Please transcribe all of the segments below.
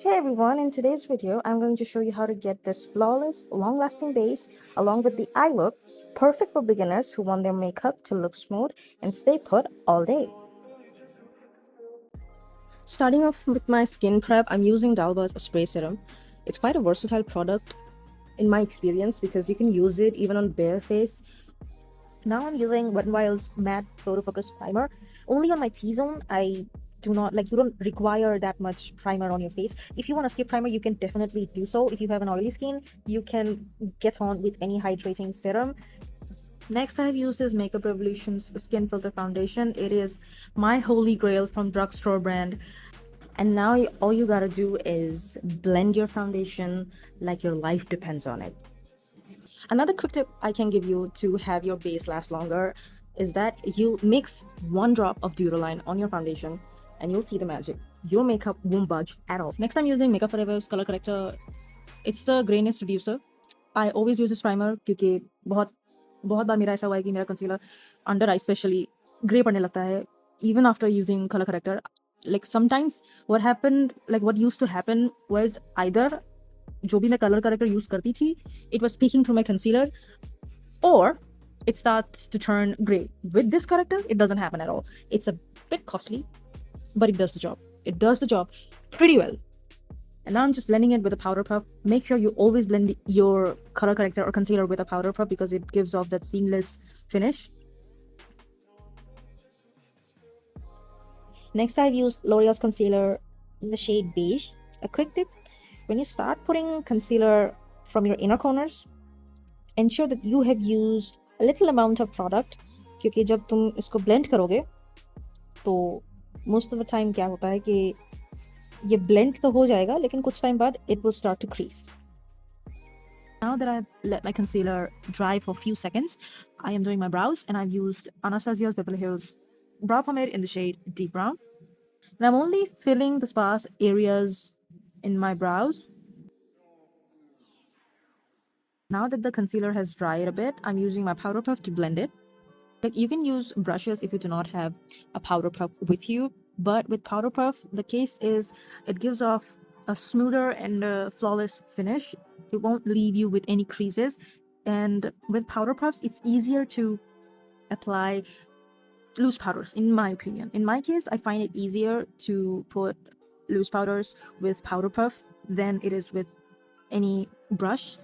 Hey everyone, in today's video, I'm going to show you how to get this flawless, long-lasting base along with the eye look, perfect for beginners who want their makeup to look smooth and stay put all day. Starting off with my skin prep, I'm using Dalba's spray serum. It's quite a versatile product in my experience because you can use it even on bare face. Now I'm using Wet n Wild's matte photo focus primer only on my T-zone. I do not like, you don't require that much primer on your face. If you want to skip primer, you can definitely do so. If you have an oily skin, you can get on with any hydrating serum. Next, I've used this Makeup Revolution's Skin Filter Foundation. It is my holy grail from drugstore brand. And now all you gotta do is blend your foundation like your life depends on it. Another quick tip I can give you to have your base last longer is that you mix 1 drop of Duraline on your foundation and you'll see the magic. Your makeup won't budge at all. Next, I'm using Makeup Forever's color corrector. It's the grayness reducer. I always use this primer क्योंकि बहुत बार मेरा ऐसा हुआ है कि मेरा concealer under eye especially gray पड़ने लगता है even after using color corrector. Like sometimes what used to happen was either जो भी मैं color corrector use करती थी, it was peeking through my concealer, or it starts to turn gray. With this corrector, it doesn't happen at all. It's a bit costly, but it does the job. It does the job pretty well. And now I'm just blending it with a powder puff. Make sure you always blend your color corrector or concealer with a powder puff because it gives off that seamless finish. Next, I've used L'Oreal's concealer in the shade Beige. A quick tip: when you start putting concealer from your inner corners, ensure that you have used a little amount of product क्योंकि जब तुम इसको blend करोगे तो most of the time क्या होता है कि ये blend तो हो जाएगा लेकिन कुछ time बाद it will start to crease. Now that I've let my concealer dry for a few seconds, I am doing my brows and I've used Anastasia's Beverly Hills brow pomade in the shade Deep Brown. And I'm only filling the sparse areas in my brows. Now that the concealer has dried a bit, I'm using my powder puff to blend it. Like, you can use brushes if you do not have a powder puff with you, but with powder puff, the case is it gives off a smoother and a flawless finish. It won't leave you with any creases. And with powder puffs, it's easier to apply loose powders, in my opinion. In my case, I find it easier to put loose powders with powder puff than it is with any brush.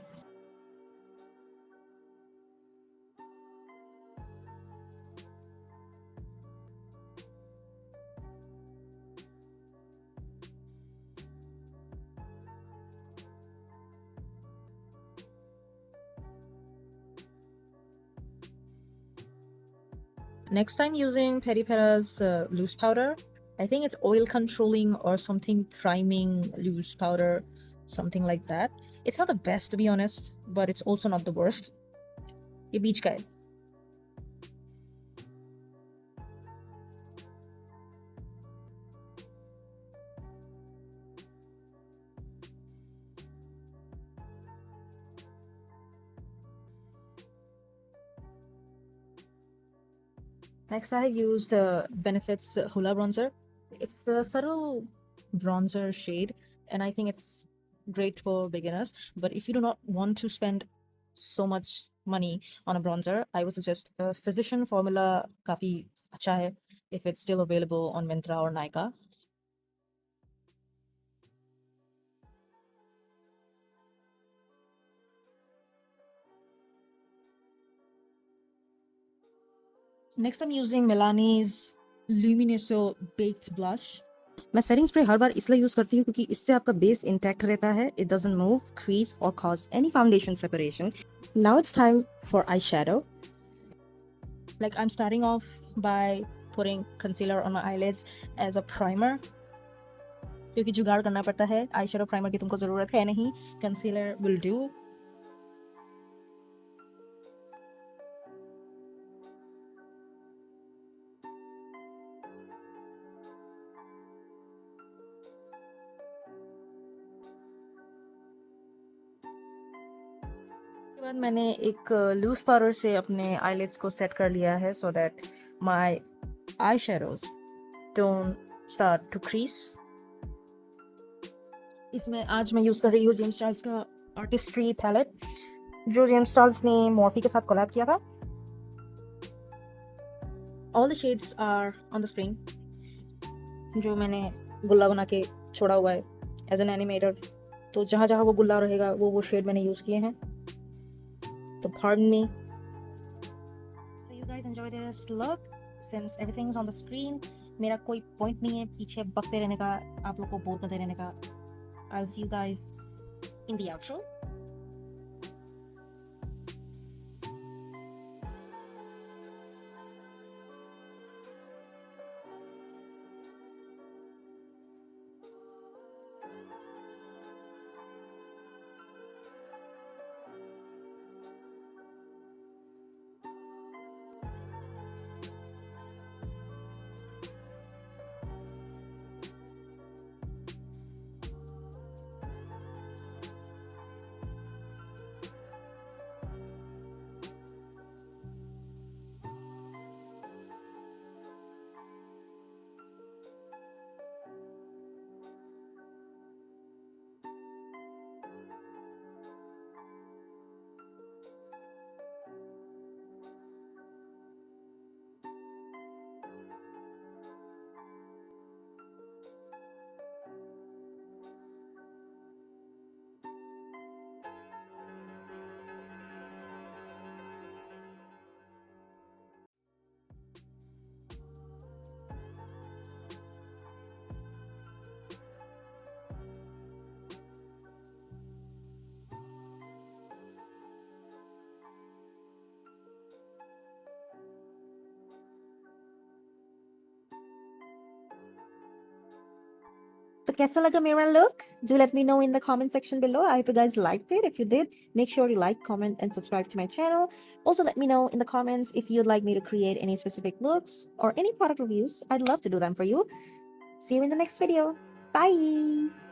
Next, I'm using Peri Pera's loose powder. I think it's oil controlling or something priming loose powder, something like that. It's not the best to be honest, but it's also not the worst. ये बीच का है. Next, I have used Benefit's Hula Bronzer. It's a subtle bronzer shade, and I think it's great for beginners. But if you do not want to spend so much money on a bronzer, I would suggest a Physician formula. काफी अच्छा है if it's still available on Myntra or Nykaa. Next, I'm using Milani's Luminoso Baked Blush. मैं setting spray हर बार इसलिए use करती हूँ क्योंकि इससे आपका बेस इंटैक्ट रहता है. It doesn't move, crease or cause any foundation separation. Now it's time for eyeshadow. Like, I'm starting off by putting concealer on my eyelids as a primer. क्योंकि जुगाड़ करना पड़ता है. eyeshadow primer की तुमको ज़रूरत है नहीं. Concealer will do. बाद मैंने एक लूज पाउडर से अपने आईलिड्स को सेट कर लिया है so that my eyeshadows don't start to crease. इसमें आज मैं यूज़ कर रही हूँ जेम्स चार्ल्स का आर्टिस्ट्री पैलेट, जो जेम्स चार्ल्स ने मॉर्फी के साथ कोलैब किया था। All the shades are on the screen, जो मैंने गुल्ला बना के छोड़ा हुआ है एज एन एनिमेटर। तो जहाँ जहाँ वो गुल्ला रहेगा वो शेड मैंने यूज़ किए हैं। तो pardon me. So you guys enjoy this look since everything is on the screen. मेरा कोई पॉइंट नहीं है पीछे बकते रहने का, आप लोग को बोर करते रहने का। I'll see you guys in the outro. तो कैसा लगा मेरा look? Do let me know in the comment section below. I hope you guys liked it. If you did, make sure you like, comment, and subscribe to my channel. Also, let me know in the comments if you'd like me to create any specific looks or any product reviews. I'd love to do them for you. See you in the next video. Bye!